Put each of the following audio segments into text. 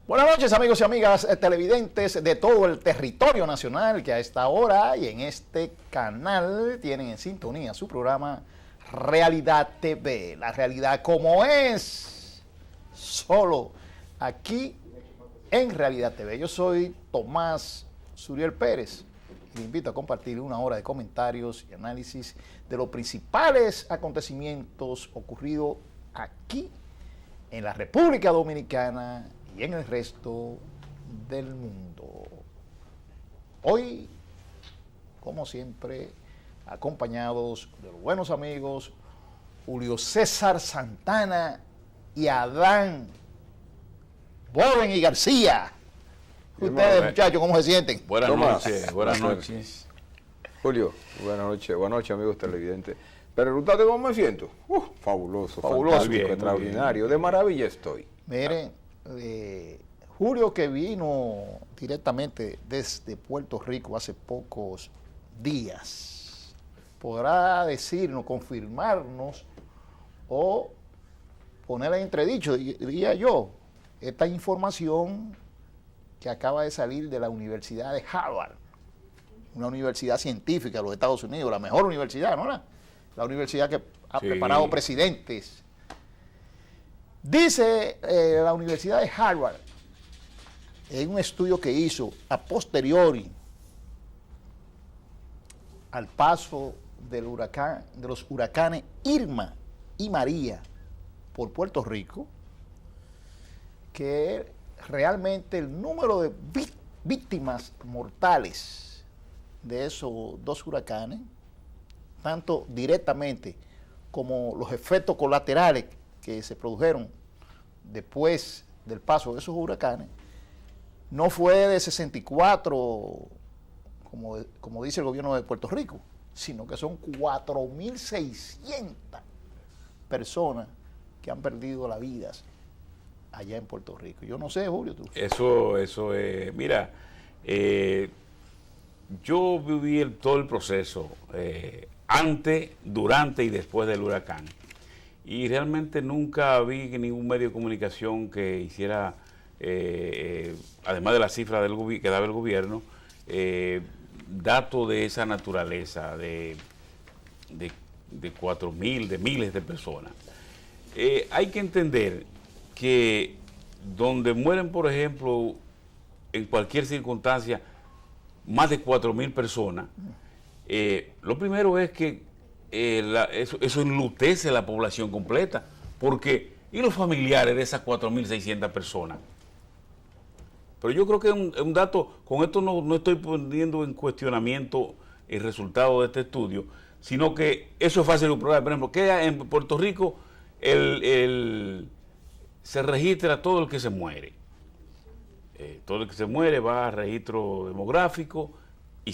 Buenas noches, amigos y amigas televidentes de todo el territorio nacional que a esta hora y en este canal tienen en sintonía su programa Realidad TV. La realidad como es, solo aquí en Realidad TV. Yo soy Tomás Suriel Pérez y le invito a compartir una hora de comentarios y análisis de los principales acontecimientos ocurridos aquí en la República Dominicana y en el resto del mundo. Hoy, como siempre, acompañados de los buenos amigos Julio César Santana y Adán Boven y García. Ustedes, muchachos, ¿cómo se sienten? Buenas noches, buenas noches. Julio, buenas noches, amigos televidentes. Preguntate cómo me siento. Fabuloso, fantástico, bien, extraordinario, de maravilla estoy. Miren, Julio, que vino directamente desde Puerto Rico hace pocos días, podrá decirnos, confirmarnos o poner en entredicho, diría yo, esta información que acaba de salir de la Universidad de Harvard, una universidad científica de los Estados Unidos, la mejor universidad, ¿no? La universidad que ha preparado presidentes. Dice la Universidad de Harvard, en un estudio que hizo a posteriori al paso del huracán, de los huracanes Irma y María por Puerto Rico, que realmente el número de víctimas mortales de esos dos huracanes, tanto directamente como los efectos colaterales que se produjeron después del paso de esos huracanes, no fue de 64, como dice el gobierno de Puerto Rico, sino que son 4.600 personas que han perdido la vida allá en Puerto Rico. Yo no sé, Julio, tú. Eso es, mira, yo viví todo el proceso, antes, durante y después del huracán. Y realmente nunca vi ningún medio de comunicación que hiciera, además de la cifra que daba el gobierno, datos de esa naturaleza, de 4.000, de miles de personas. Hay que entender que donde mueren, por ejemplo, en cualquier circunstancia, más de 4.000 personas, lo primero es que eso enlutece a la población completa, porque ¿y los familiares de esas 4.600 personas? Pero yo creo que es un dato, con esto no estoy poniendo en cuestionamiento el resultado de este estudio, sino que eso es fácil de probar. Por ejemplo, que en Puerto Rico se registra todo el que se muere. Todo el que se muere va a registro demográfico y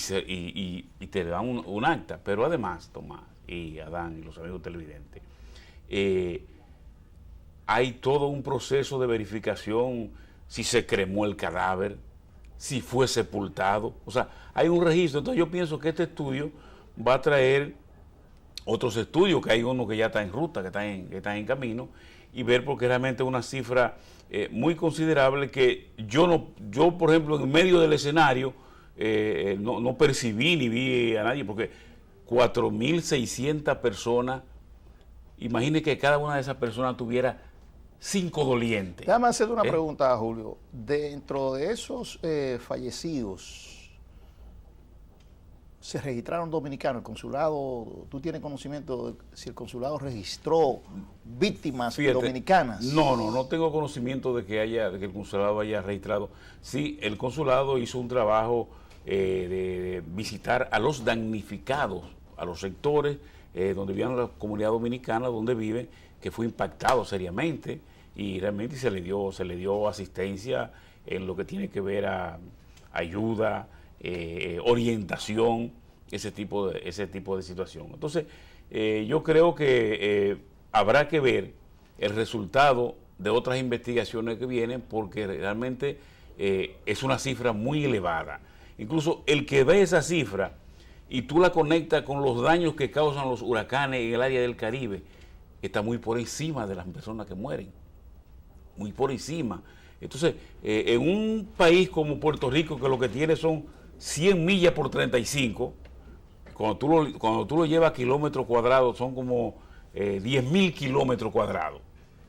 te dan un acta. Pero además, Tomás y Adán y los amigos televidentes, hay todo un proceso de verificación, si se cremó el cadáver, si fue sepultado, o sea, hay un registro. Entonces yo pienso que este estudio va a traer otros estudios, que hay uno que ya está en ruta, que están en camino, y ver, porque realmente es una cifra muy considerable que yo, por ejemplo, en medio del escenario no percibí ni vi a nadie, porque 4.600 personas, imagine que cada una de esas personas tuviera 5 dolientes. Déjame hacerte una pregunta, Julio. Dentro de esos fallecidos, ¿se registraron dominicanos? ¿El consulado, tú tienes conocimiento de si el consulado registró víctimas dominicanas? No tengo conocimiento de que el consulado haya registrado. Sí, el consulado hizo un trabajo de visitar a los damnificados, a los sectores donde vivían la comunidad dominicana, donde viven, que fue impactado seriamente, y realmente se le dio asistencia en lo que tiene que ver a ayuda, orientación, ese tipo de situación. Entonces, yo creo que habrá que ver el resultado de otras investigaciones que vienen, porque realmente es una cifra muy elevada. Incluso el que ve esa cifra y tú la conectas con los daños que causan los huracanes en el área del Caribe, está muy por encima de las personas que mueren, muy por encima. Entonces, en un país como Puerto Rico, que lo que tiene son 100 millas por 35, cuando tú lo llevas a kilómetros cuadrados, son como 10.000 kilómetros cuadrados.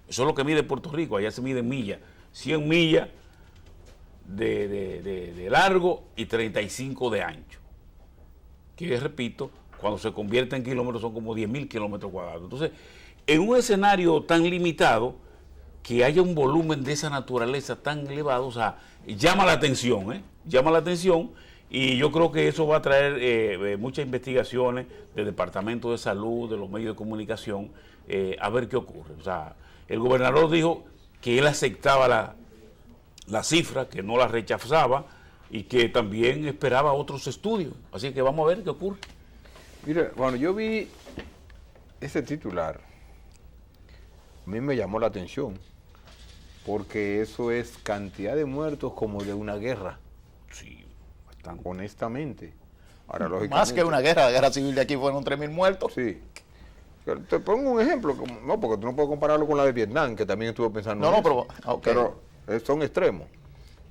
Eso es lo que mide Puerto Rico, allá se mide en millas. 100 millas de largo y 35 de ancho. Que, repito, cuando se convierte en kilómetros son como 10.000 kilómetros cuadrados. Entonces, en un escenario tan limitado, que haya un volumen de esa naturaleza tan elevado, o sea, llama la atención, llama la atención, y yo creo que eso va a traer muchas investigaciones del Departamento de Salud, de los medios de comunicación, a ver qué ocurre. O sea, el gobernador dijo que él aceptaba la cifra, que no la rechazaba, y que también esperaba otros estudios. Así que vamos a ver qué ocurre. Mire, bueno, yo vi ese titular, a mí me llamó la atención, porque eso es cantidad de muertos como de una guerra. Sí, bastante. Honestamente. Ahora, lógicamente, Más que una guerra, la guerra civil de aquí fueron 3.000 muertos. Sí. Te pongo un ejemplo, no, porque tú no puedes compararlo con la de Vietnam, que también estuve pensando en eso. Pero son extremos.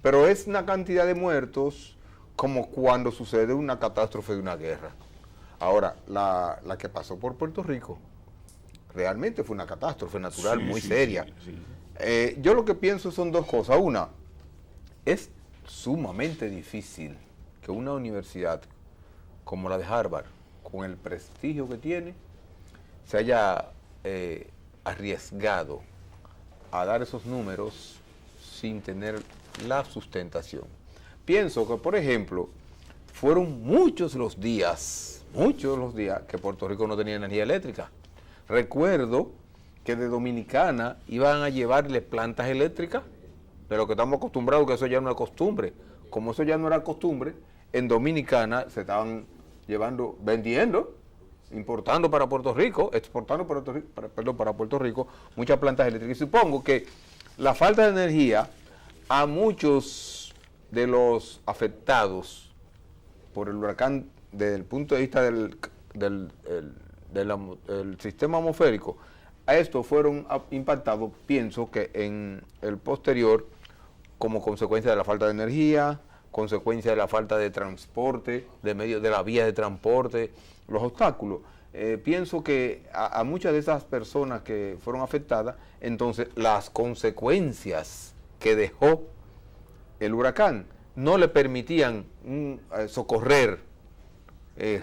Pero es una cantidad de muertos como cuando sucede una catástrofe de una guerra. Ahora, la que pasó por Puerto Rico, realmente fue una catástrofe natural muy seria. Sí. Yo lo que pienso son dos cosas. Una, es sumamente difícil que una universidad como la de Harvard, con el prestigio que tiene, se haya arriesgado a dar esos números sin tener la sustentación. Pienso que, por ejemplo, fueron muchos los días que Puerto Rico no tenía energía eléctrica. Recuerdo que de Dominicana iban a llevarle plantas eléctricas, de lo que estamos acostumbrados, que eso ya no es costumbre. Como eso ya no era costumbre, en Dominicana se estaban vendiendo, importando para Puerto Rico, exportando para Puerto Rico, muchas plantas eléctricas. Y supongo que la falta de energía a muchos de los afectados por el huracán, desde el punto de vista del sistema atmosférico, a estos fueron impactados, pienso que en el posterior, como consecuencia de la falta de energía, consecuencia de la falta de transporte, de la vía de transporte, los obstáculos. Pienso que a muchas de esas personas que fueron afectadas, entonces las consecuencias que dejó el huracán no le permitían socorrer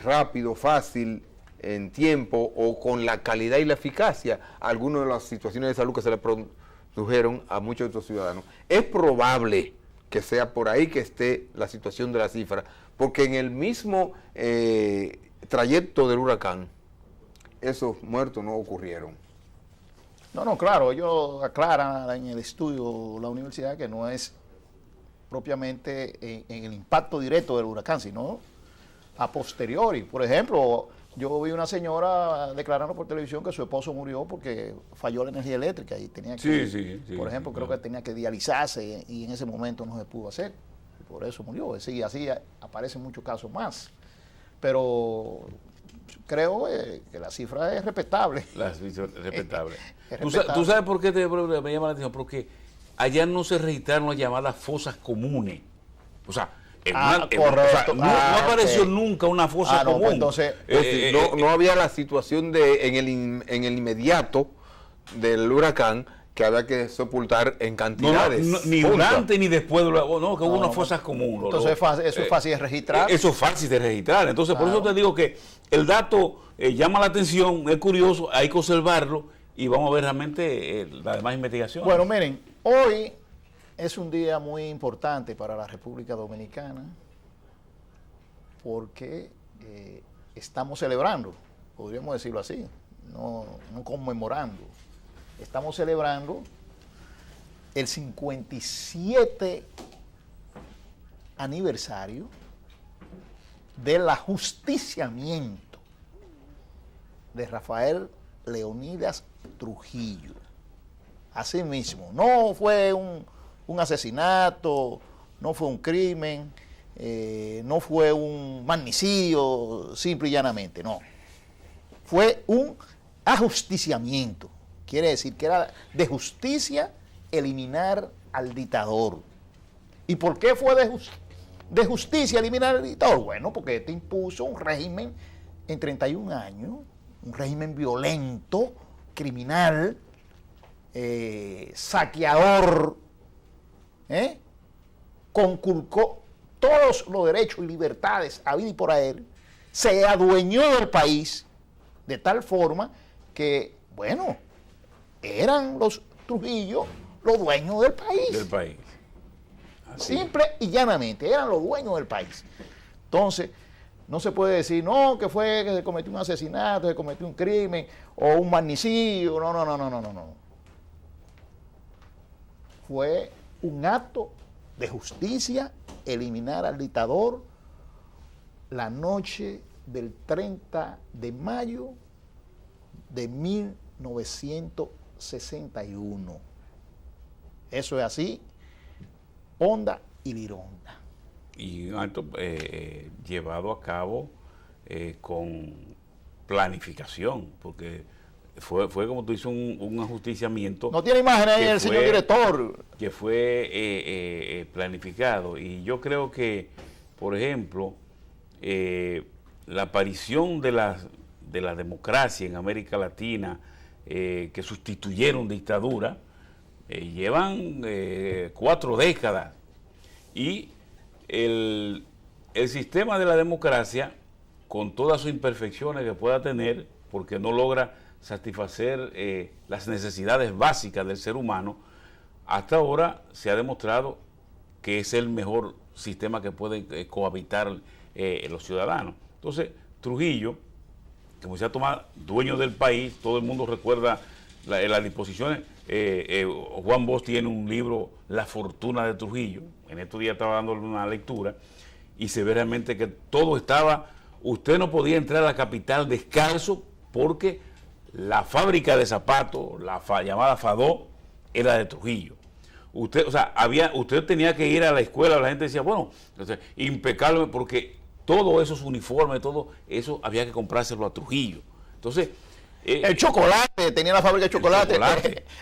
rápido, fácil, en tiempo o con la calidad y la eficacia algunas de las situaciones de salud que se le produjeron a muchos de estos ciudadanos. Es probable que sea por ahí que esté la situación de la cifra, porque en el mismo trayecto del huracán, esos muertos no ocurrieron. No, claro, ellos aclaran en el estudio la universidad que no es propiamente en el impacto directo del huracán, sino a posteriori. Por ejemplo, yo vi una señora declarando por televisión que su esposo murió porque falló la energía eléctrica y tenía que, por ejemplo, creo que tenía que dializarse y en ese momento no se pudo hacer. Y por eso murió. Y así aparecen muchos casos más. Pero creo que la cifra es respetable. La cifra es respetable. Es ¿Tú respetable. sabes por qué me llama la atención? Porque allá no se registraron las llamadas fosas comunes. O sea, correcto. No apareció nunca una fosa común. Pues entonces, no había la situación en el inmediato del huracán que había que sepultar en cantidades. Ni durante ni después que hubo unas fosas comunes. Entonces eso es fácil de registrar. Eso es fácil de registrar. Entonces, por eso te digo que el dato llama la atención, es curioso, hay que observarlo y vamos a ver realmente la demás investigación. Bueno, miren, hoy es un día muy importante para la República Dominicana porque estamos celebrando, podríamos decirlo así, no conmemorando. Estamos celebrando el 57 aniversario del ajusticiamiento de Rafael Leónidas Trujillo. Así mismo, no fue un asesinato, no fue un crimen, no fue un magnicidio simple y llanamente, no. Fue un ajusticiamiento. Quiere decir que era de justicia eliminar al dictador. ¿Y por qué fue de justicia eliminar al dictador? Bueno, porque este impuso un régimen en 31 años, un régimen violento, criminal, saqueador, conculcó todos los derechos y libertades habidos y por haber, se adueñó del país de tal forma que, bueno, eran los Trujillo los dueños del país. Del país. Así. Simple y llanamente, eran los dueños del país. Entonces, no se puede decir, no, que fue que se cometió un asesinato, se cometió un crimen o un magnicidio. No. Fue un acto de justicia eliminar al dictador la noche del 30 de mayo de 1961. Eso es así, honda y lironda. Y un acto llevado a cabo con planificación, porque fue como tú dices, un ajusticiamiento. No tiene imagen ahí el señor director. Que fue planificado. Y yo creo que, por ejemplo, la aparición de la democracia en América Latina, que sustituyeron dictadura, llevan 4 décadas. Y el sistema de la democracia, con todas sus imperfecciones que pueda tener, porque no logra satisfacer las necesidades básicas del ser humano, hasta ahora se ha demostrado que es el mejor sistema que pueden cohabitar los ciudadanos. Entonces, Trujillo, como se ha tomado dueño del país, todo el mundo recuerda las disposiciones. Juan Bosch tiene un libro, La fortuna de Trujillo. En estos días estaba dándole una lectura y se ve realmente que todo estaba, usted no podía entrar a la capital descalzo porque la fábrica de zapatos, llamada Fadó, era de Trujillo. Usted, o sea, usted tenía que ir a la escuela, la gente decía, bueno, entonces, impecable, porque todos esos uniformes, todo eso había que comprárselo a Trujillo. Entonces, el chocolate, tenía la fábrica de chocolate.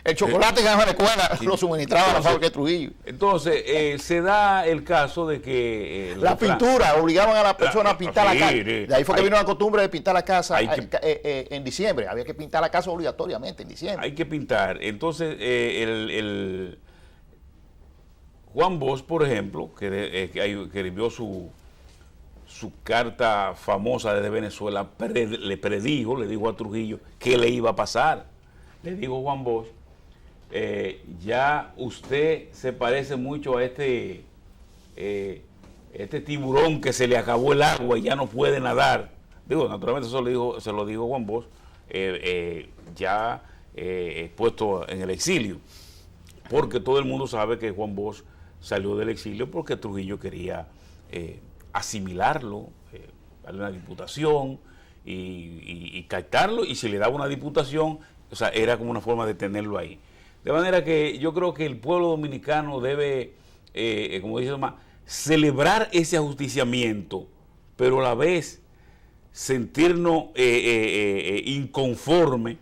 El chocolate que en la escuela lo suministraba la fábrica de Trujillo. Entonces, se da el caso de que... la pintura, obligaban a la persona a pintar la casa. De ahí fue que vino la costumbre de pintar la casa en diciembre. Había que pintar la casa obligatoriamente en diciembre. Hay que pintar. Entonces, Juan Bosch, por ejemplo, que escribió su carta famosa desde Venezuela, le dijo a Trujillo qué le iba a pasar. Le dijo Juan Bosch, ya usted se parece mucho a este tiburón que se le acabó el agua y ya no puede nadar. Digo, naturalmente eso se lo dijo Juan Bosch, ya puesto en el exilio, porque todo el mundo sabe que Juan Bosch salió del exilio porque Trujillo quería asimilarlo, darle una diputación y captarlo, y si le daba una diputación, o sea, era como una forma de tenerlo ahí. De manera que yo creo que el pueblo dominicano debe, como dice Tomás, celebrar ese ajusticiamiento, pero a la vez sentirnos inconforme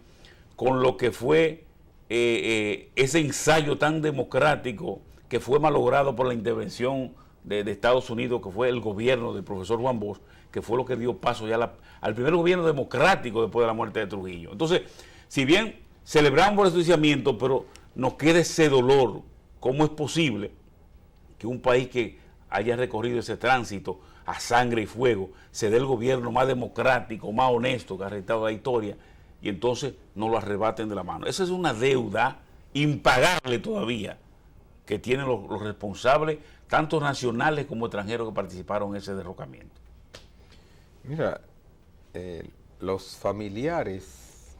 con lo que fue ese ensayo tan democrático que fue malogrado por la intervención de Estados Unidos, que fue el gobierno del profesor Juan Bosch, que fue lo que dio paso ya al primer gobierno democrático después de la muerte de Trujillo. Entonces, si bien celebramos el ajusticiamiento, pero nos queda ese dolor. ¿Cómo es posible que un país que haya recorrido ese tránsito a sangre y fuego se dé el gobierno más democrático, más honesto que ha registrado la historia, y entonces nos lo arrebaten de la mano? Esa es una deuda impagable todavía que tienen los responsables, tanto nacionales como extranjeros, que participaron en ese derrocamiento. Mira, los familiares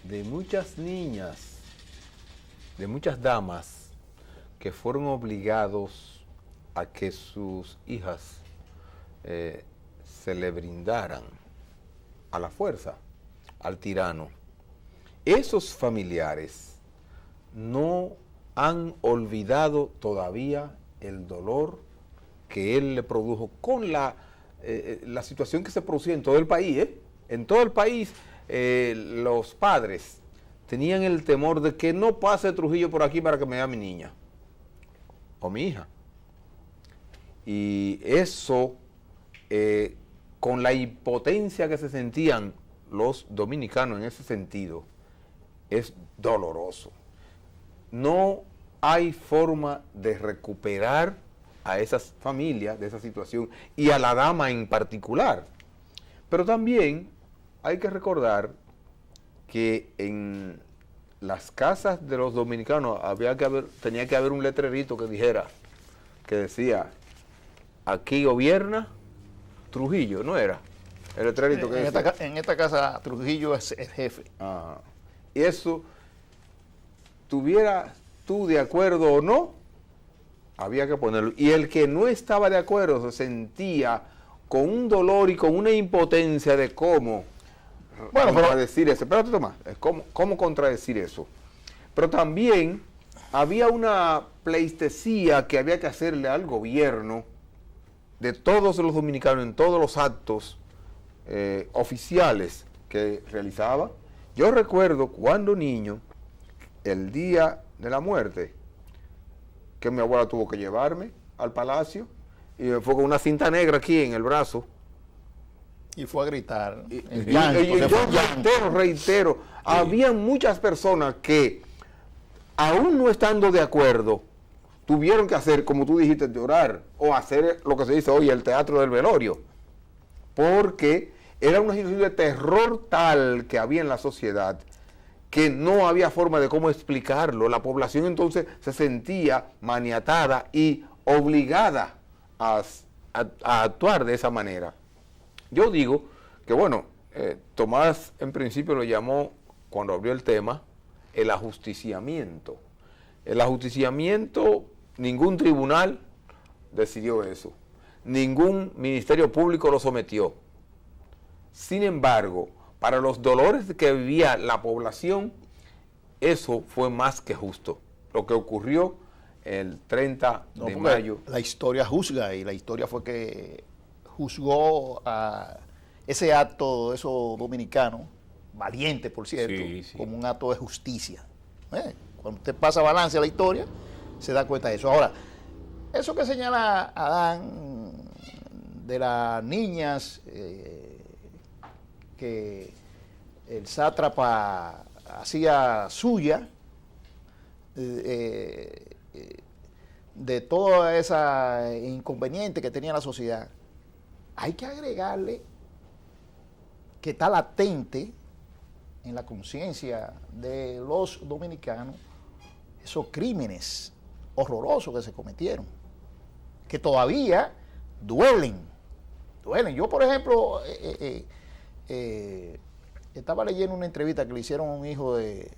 de muchas niñas, de muchas damas que fueron obligados a que sus hijas se le brindaran a la fuerza, al tirano, esos familiares no han olvidado todavía el dolor que él le produjo con la situación que se producía en todo el país. En todo el país, los padres tenían el temor de que no pase Trujillo por aquí para que me vea mi niña. o mi hija. Y eso, con la impotencia que se sentían los dominicanos en ese sentido, es doloroso. No hay forma de recuperar a esas familias de esa situación y a la dama en particular. Pero también hay que recordar que en las casas de los dominicanos tenía que haber un letrerito que decía, aquí gobierna Trujillo, ¿no era? El letrerito que decía. En esta casa Trujillo es el jefe. Ah, y eso, tuviera tú de acuerdo o no, había que ponerlo. Y el que no estaba de acuerdo se sentía con un dolor y con una impotencia de cómo contradecir eso. Espérate, Tomás, cómo contradecir eso. Pero también había una pleitesía que había que hacerle al gobierno de todos los dominicanos en todos los actos oficiales que realizaba. Yo recuerdo cuando niño, el día de la muerte, que mi abuela tuvo que llevarme al palacio y me fue con una cinta negra aquí en el brazo. Y fue a gritar. Y yo reitero, había muchas personas que, aún no estando de acuerdo, tuvieron que hacer, como tú dijiste, llorar, o hacer lo que se dice hoy, el teatro del velorio, porque era una situación de terror tal que había en la sociedad que no había forma de cómo explicarlo. La población entonces se sentía maniatada y obligada a actuar de esa manera. Yo digo que, bueno, Tomás en principio lo llamó, cuando abrió el tema, el ajusticiamiento. El ajusticiamiento, ningún tribunal decidió eso. Ningún ministerio público lo sometió. Sin embargo, para los dolores que vivía la población, eso fue más que justo. Lo que ocurrió el 30 de mayo. La historia juzga, y la historia fue que juzgó a ese acto de esos dominicanos, valiente por cierto, como un acto de justicia. Cuando usted pasa balance a la historia, se da cuenta de eso. Ahora, eso que señala Adán de las niñas que el sátrapa hacía suya, de toda esa inconveniente que tenía la sociedad, hay que agregarle que está latente en la conciencia de los dominicanos esos crímenes horrorosos que se cometieron, que todavía duelen. Yo, por ejemplo, estaba leyendo una entrevista que le hicieron a un hijo de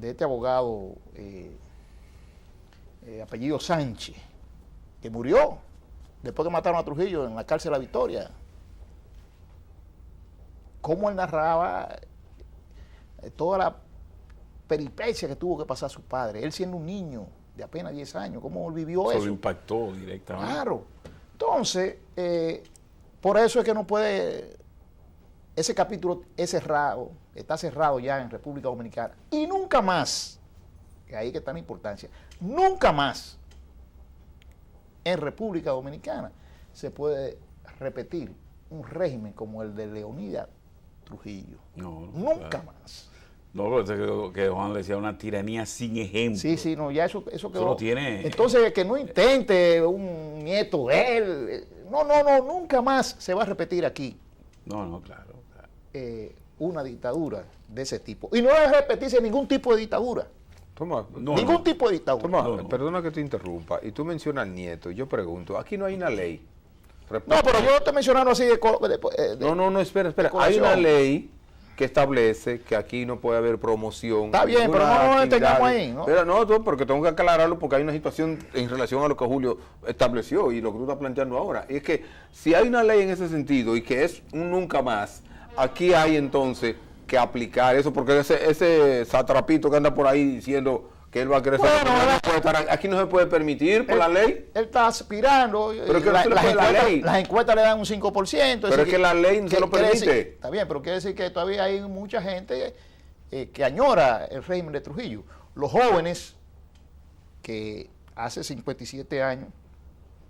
este abogado, apellido Sánchez, que murió después que mataron a Trujillo en la cárcel de La Victoria. Cómo él narraba toda la peripecia que tuvo que pasar su padre, él siendo un niño de apenas 10 años, cómo él vivió eso. Eso lo impactó directamente. Claro. Entonces, por eso es que no puede, ese capítulo es cerrado, está cerrado ya en República Dominicana. Y nunca más, que ahí que está la importancia, nunca más en República Dominicana se puede repetir un régimen como el de Leonidas Trujillo. Nunca más. No, que Juan le decía una tiranía sin ejemplo. Sí, no, ya eso quedó. Eso lo tiene. Entonces, que no intente un nieto de él. No, nunca más se va a repetir aquí. No, claro. Una dictadura de ese tipo. Y no debe repetirse ningún tipo de dictadura. Tomás, ningún tipo de dictadura. Tomás, perdona que te interrumpa. Y tú mencionas al nieto. Yo pregunto, aquí no hay una ley. No, pero yo estoy mencionando así No, espera. Hay una ley que establece que aquí no puede haber promoción. Está bien, pero no nos detengamos ahí, ¿no? Pero porque tengo que aclararlo porque hay una situación en relación a lo que Julio estableció y lo que tú estás planteando ahora. Y es que si hay una ley en ese sentido y que es un nunca más, aquí hay entonces que aplicar eso, porque ese satrapito que anda por ahí diciendo que él va a crecer, aquí no se puede permitir por la ley. Él está aspirando, pero que las encuestas le dan un 5%. Pero es que la ley no se lo permite. Está bien, pero quiere decir que todavía hay mucha gente que añora el régimen de Trujillo. Los jóvenes que hace 57 años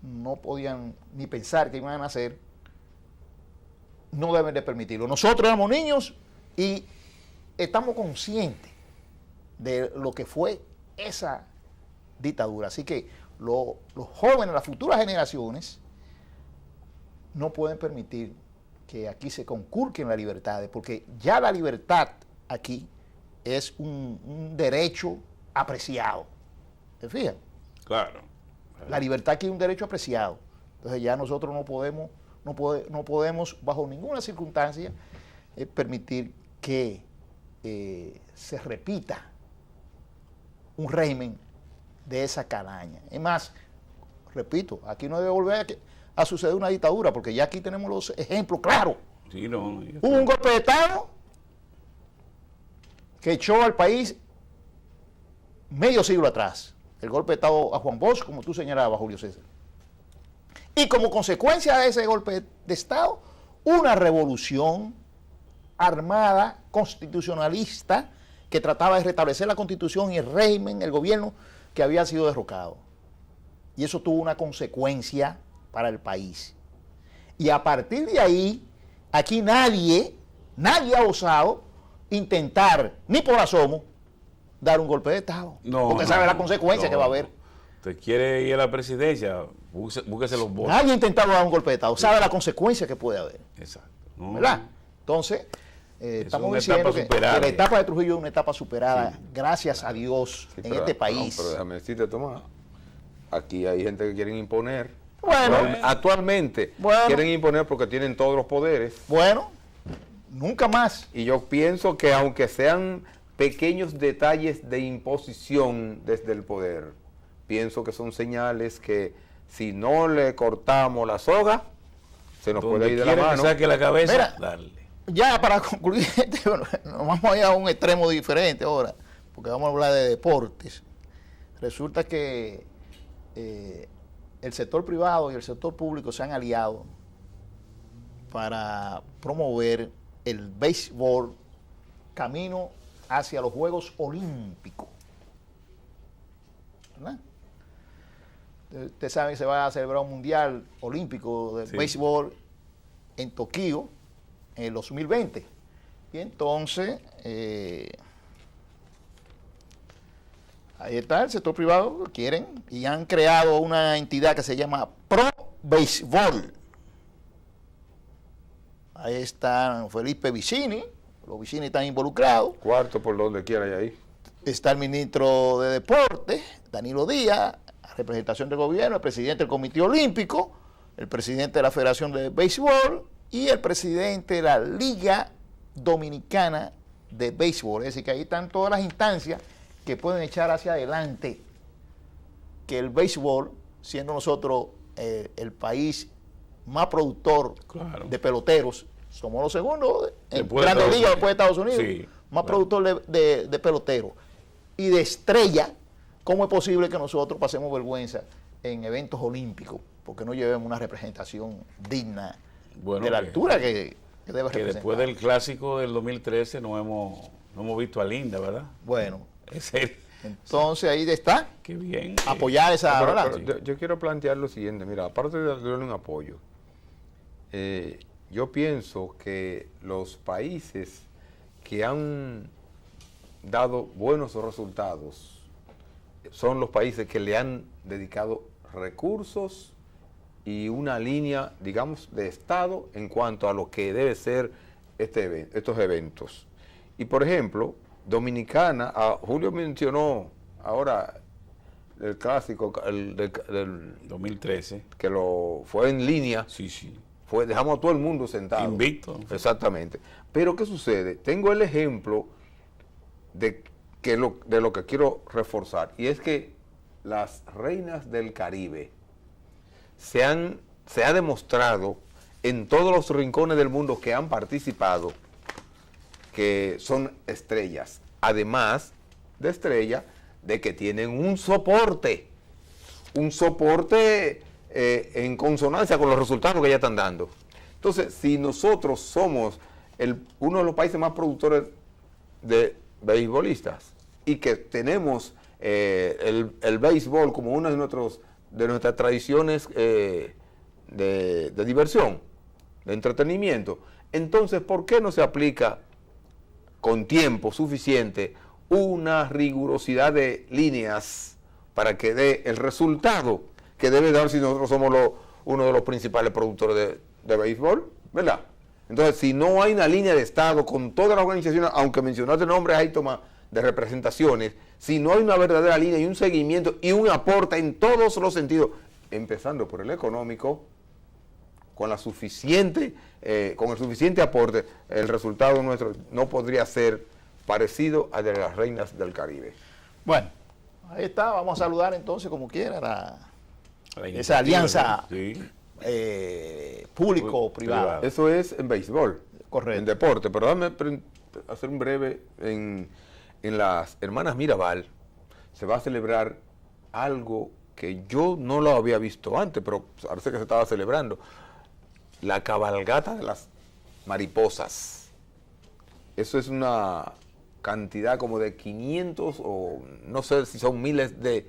no podían ni pensar que iban a nacer, no deben de permitirlo. Nosotros éramos niños y estamos conscientes de lo que fue esa dictadura. Así que los jóvenes, las futuras generaciones, no pueden permitir que aquí se conculquen las libertades, porque ya la libertad aquí es un derecho apreciado. ¿Se fijan? Claro. La libertad aquí es un derecho apreciado. Entonces ya nosotros no podemos bajo ninguna circunstancia permitir que se repita un régimen de esa calaña. Es más, repito, aquí no debe volver a suceder una dictadura, porque ya aquí tenemos los ejemplos claros. Sí, no. Hubo un golpe de Estado que echó al país medio siglo atrás. El golpe de Estado a Juan Bosch, como tú señalabas, Julio César. Y como consecuencia de ese golpe de Estado, una revolución armada, constitucionalista, que trataba de restablecer la constitución y el régimen, el gobierno que había sido derrocado. Y eso tuvo una consecuencia para el país. Y a partir de ahí, aquí nadie ha osado intentar, ni por asomo, dar un golpe de Estado. No, porque sabe la consecuencia que va a haber. Usted quiere ir a la presidencia, búsquese los votos. Nadie ha intentado dar un golpe de Estado, sabe la consecuencia que puede haber. Exacto. No, ¿Verdad? Entonces, estamos diciendo que la etapa de Trujillo es una etapa superada, sí, gracias a Dios, sí, en este país. No, pero déjame decirte, Tomás, aquí hay gente que quieren imponer. Bueno, actualmente quieren imponer porque tienen todos los poderes. Bueno, nunca más. Y yo pienso que aunque sean pequeños detalles de imposición desde el poder, pienso que son señales que si no le cortamos la soga, se nos puede ir de la mano. Que saque la cabeza, mira, darle. Ya para concluir, nos vamos a ir a un extremo diferente ahora, porque vamos a hablar de deportes. Resulta que el sector privado y el sector público se han aliado para promover el béisbol camino hacia los Juegos Olímpicos. ¿Verdad? Usted sabe que se va a celebrar un mundial olímpico de béisbol en Tokio en el 2020. Y entonces, ahí está el sector privado, quieren, y han creado una entidad que se llama Pro Béisbol. Ahí está Felipe Vicini, los Vicini están involucrados. Cuarto por donde quiera y ahí. Está el ministro de Deportes, Danilo Díaz, representación del gobierno, el presidente del Comité Olímpico, el presidente de la Federación de Béisbol y el presidente de la Liga Dominicana de Béisbol. Es decir, que ahí están todas las instancias que pueden echar hacia adelante que el béisbol, siendo nosotros el país más productor de peloteros, somos los segundos en Grandes Ligas después de Estados Unidos, sí, más productor de peloteros y de estrella. ¿Cómo es posible que nosotros pasemos vergüenza en eventos olímpicos porque no llevemos una representación digna de la altura que debe representar? Que después del clásico del 2013 no hemos visto a Linda, ¿verdad? Bueno, entonces ahí está. Qué bien. Apoyar esa... pero yo quiero plantear lo siguiente, mira, aparte de darle un apoyo, yo pienso que los países que han dado buenos resultados son los países que le han dedicado recursos y una línea, digamos, de Estado en cuanto a lo que debe ser estos eventos. Y por ejemplo, Dominicana, Julio mencionó ahora el clásico del 2013, que fue en línea. Sí, sí. Dejamos a todo el mundo sentado. Invicto. Exactamente. Pero ¿qué sucede? Tengo el ejemplo de lo que quiero reforzar, y es que las reinas del Caribe se ha demostrado en todos los rincones del mundo que han participado que son estrellas, además de estrella, de que tienen un soporte en consonancia con los resultados que ya están dando. Entonces, si nosotros somos uno de los países más productores de beisbolistas y que tenemos el béisbol como una de nuestras tradiciones de diversión, de entretenimiento. Entonces, ¿por qué no se aplica con tiempo suficiente una rigurosidad de líneas para que dé el resultado que debe dar si nosotros somos uno de los principales productores de béisbol, ¿verdad? Entonces, si no hay una línea de Estado con todas las organizaciones, aunque mencionaste nombres ahí, Tomás, de representaciones, si no hay una verdadera línea y un seguimiento y un aporte en todos los sentidos, empezando por el económico, con el suficiente aporte, el resultado nuestro no podría ser parecido al de las reinas del Caribe. Bueno, ahí está, vamos a saludar entonces como quiera esa iniciativa, alianza sí. Público-privada. Eso es en béisbol, Correcto. en deporte, pero déjame hacer un breve. En las Hermanas Mirabal se va a celebrar algo que yo no lo había visto antes, pero parece que se estaba celebrando. La cabalgata de las mariposas. Eso es una cantidad como de 500 o no sé si son miles de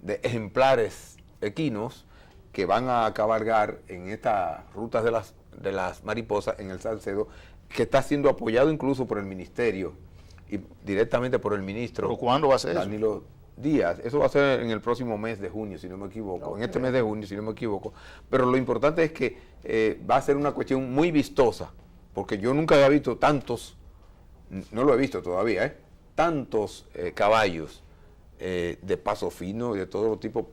ejemplares equinos que van a cabalgar en estas rutas de las mariposas en el Salcedo, que está siendo apoyado incluso por el ministerio y directamente por el ministro. ¿Pero cuándo va a ser eso? Danilo Díaz. Eso va a ser en el próximo mes de junio, si no me equivoco. Okay. En este mes de junio, si no me equivoco. Pero lo importante es que va a ser una cuestión muy vistosa, porque yo nunca había visto tantos, no lo he visto todavía, tantos caballos de paso fino y de todo tipo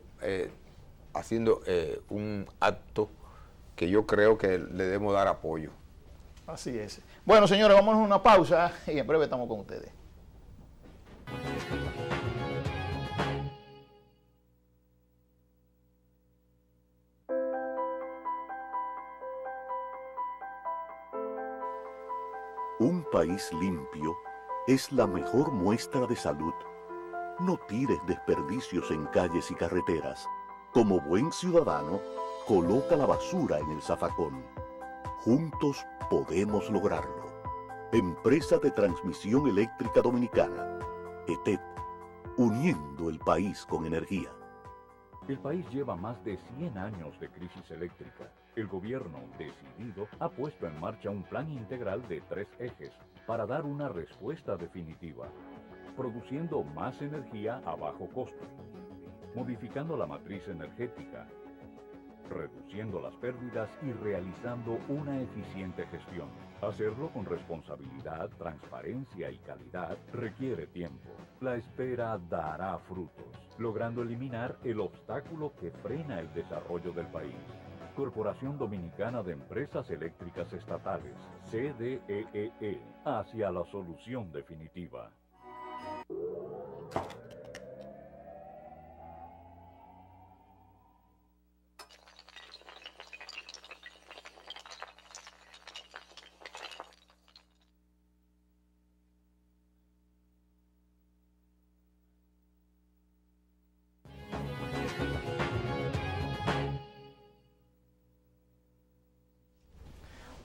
haciendo un acto que yo creo que le debemos dar apoyo. Así es. Bueno, señores, vamos a una pausa y en breve estamos con ustedes. Un país limpio es la mejor muestra de salud. No tires desperdicios en calles y carreteras. Como buen ciudadano, coloca la basura en el zafacón. Juntos podemos lograrlo. Empresa de Transmisión Eléctrica Dominicana, ETED, uniendo el país con energía. El país lleva más de 100 años de crisis eléctrica. El gobierno, decidido, ha puesto en marcha un plan integral de 3 ejes para dar una respuesta definitiva, produciendo más energía a bajo costo, modificando la matriz energética, reduciendo las pérdidas y realizando una eficiente gestión. Hacerlo con responsabilidad, transparencia y calidad requiere tiempo. La espera dará frutos, logrando eliminar el obstáculo que frena el desarrollo del país. Corporación Dominicana de Empresas Eléctricas Estatales, CDEE, hacia la solución definitiva.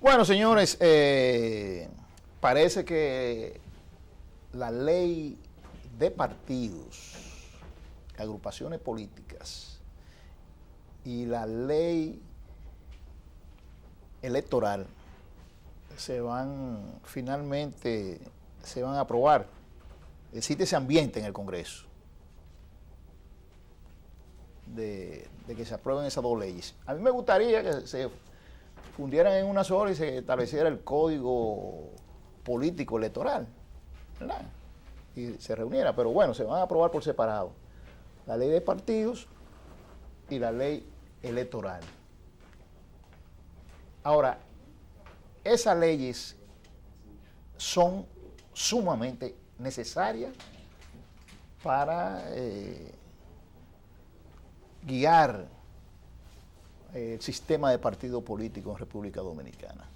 Bueno, señores, parece que la ley de partidos, agrupaciones políticas y la ley electoral finalmente se van a aprobar. Existe ese ambiente en el Congreso de que se aprueben esas dos leyes. A mí me gustaría que se fundieran en una sola y se estableciera el código político electoral, ¿verdad? Y se reuniera, pero bueno, se van a aprobar por separado la ley de partidos y la ley electoral. Ahora, esas leyes son sumamente necesarias para guiar el sistema de partido político en República Dominicana,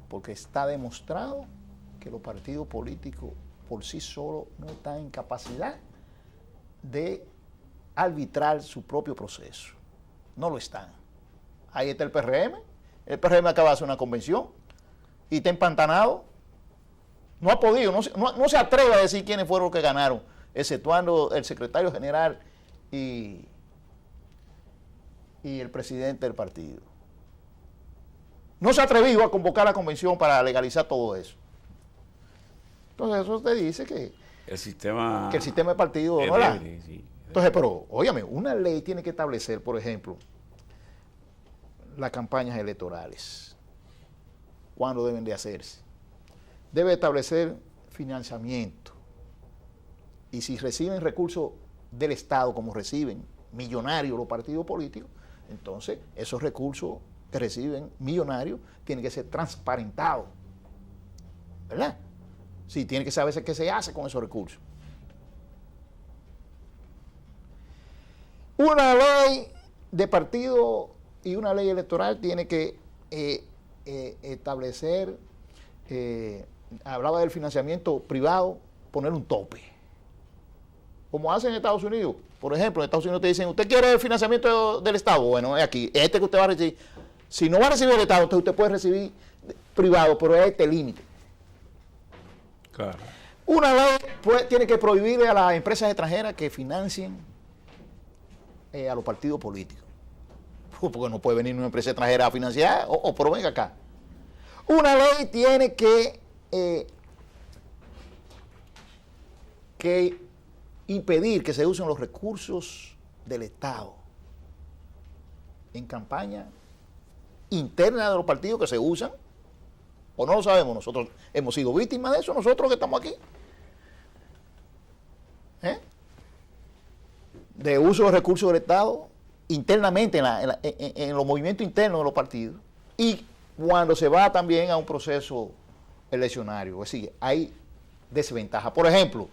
porque está demostrado que los partidos políticos por sí solos no están en capacidad de arbitrar su propio proceso. No lo están. Ahí está el PRM acaba de hacer una convención y está empantanado No ha podido, no se atreve a decir quiénes fueron los que ganaron, exceptuando el secretario general y el presidente del partido. No se ha atrevido a convocar a la convención para legalizar todo eso. Entonces eso te dice que el sistema de partido es no la... débil, sí. Entonces, pero, óyame, una ley tiene que establecer, por ejemplo, las campañas electorales, cuándo deben de hacerse. Debe establecer financiamiento. Y si reciben recursos del Estado, como reciben millonarios los partidos políticos, entonces esos recursos que reciben millonarios tienen que ser transparentados. ¿Verdad? Sí, tiene que saberse qué se hace con esos recursos. Una ley de partido y una ley electoral tiene que establecer, hablaba del financiamiento privado, poner un tope. Como hacen en Estados Unidos. Por ejemplo, en Estados Unidos te dicen, ¿usted quiere el financiamiento del Estado? Bueno, es aquí, este que usted va a recibir. Si no va a recibir el Estado, entonces usted puede recibir privado, pero es este límite. Claro. Una ley tiene que prohibirle a las empresas extranjeras que financien a los partidos políticos. Porque no puede venir una empresa extranjera a financiar, pero venga acá. Una ley tiene que impedir que se usen los recursos del Estado en campaña interna de los partidos que se usan, o no lo sabemos, nosotros hemos sido víctimas de eso, nosotros que estamos aquí. De uso de recursos del Estado internamente en los movimientos internos de los partidos y cuando se va también a un proceso eleccionario. Es decir, hay desventaja. Por ejemplo,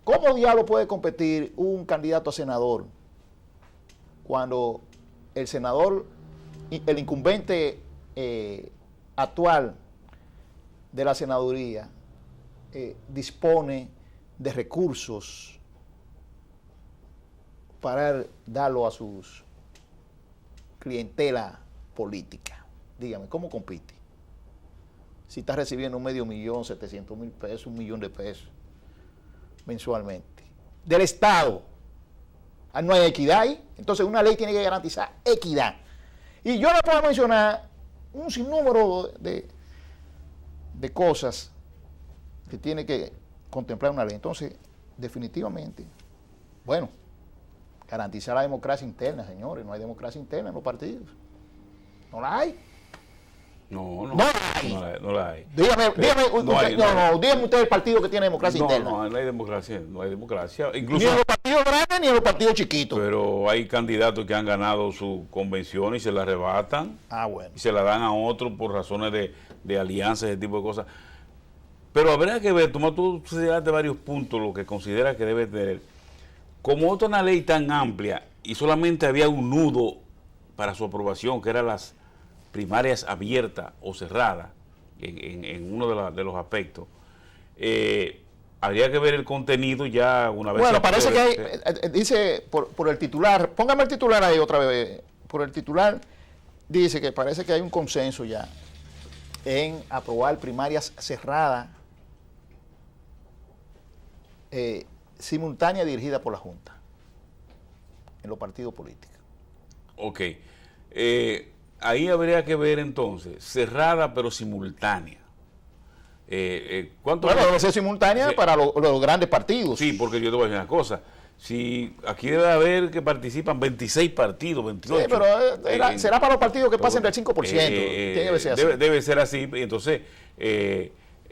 ¿cómo diablo puede competir un candidato a senador cuando el senador, el incumbente actual de la senaduría dispone de recursos para darlo a sus clientela política? Dígame, ¿cómo compite? Si está recibiendo 500,700,000 pesos, 1,000,000 de pesos mensualmente. Del Estado. No hay equidad ahí. Entonces una ley tiene que garantizar equidad. Y yo le puedo mencionar un sinnúmero de cosas que tiene que contemplar una ley. Entonces, definitivamente, bueno, garantizar la democracia interna, señores. No hay democracia interna en los partidos. No la hay. No la hay. No la hay. Dígame usted el partido que tiene democracia interna. No hay democracia, no hay democracia. Incluso, ni en los partidos grandes ni en los partidos chiquitos. Pero hay candidatos que han ganado su convención y se la arrebatan. Bueno. Y se la dan a otros por razones de alianzas, ese tipo de cosas. Pero habría que ver, tú señalaste varios puntos, lo que consideras que debe tener. Como otra una ley tan amplia y solamente había un nudo para su aprobación, que eran las primarias abiertas o cerradas, en uno de los aspectos, habría que ver el contenido ya una vez. Bueno, parece que hay, dice por el titular, póngame el titular ahí otra vez, por el titular dice que parece que hay un consenso ya en aprobar primarias cerradas, simultánea dirigida por la Junta en los partidos políticos. Ok. Ahí habría que ver entonces, cerrada pero simultánea. Bueno, debe ser simultánea para los grandes partidos. Sí, porque yo te voy a decir una cosa. Si aquí debe haber que participan 26 partidos, 28. Sí, pero será para los partidos que pasen del 5%. Debe ser así. Debe ser así. Entonces,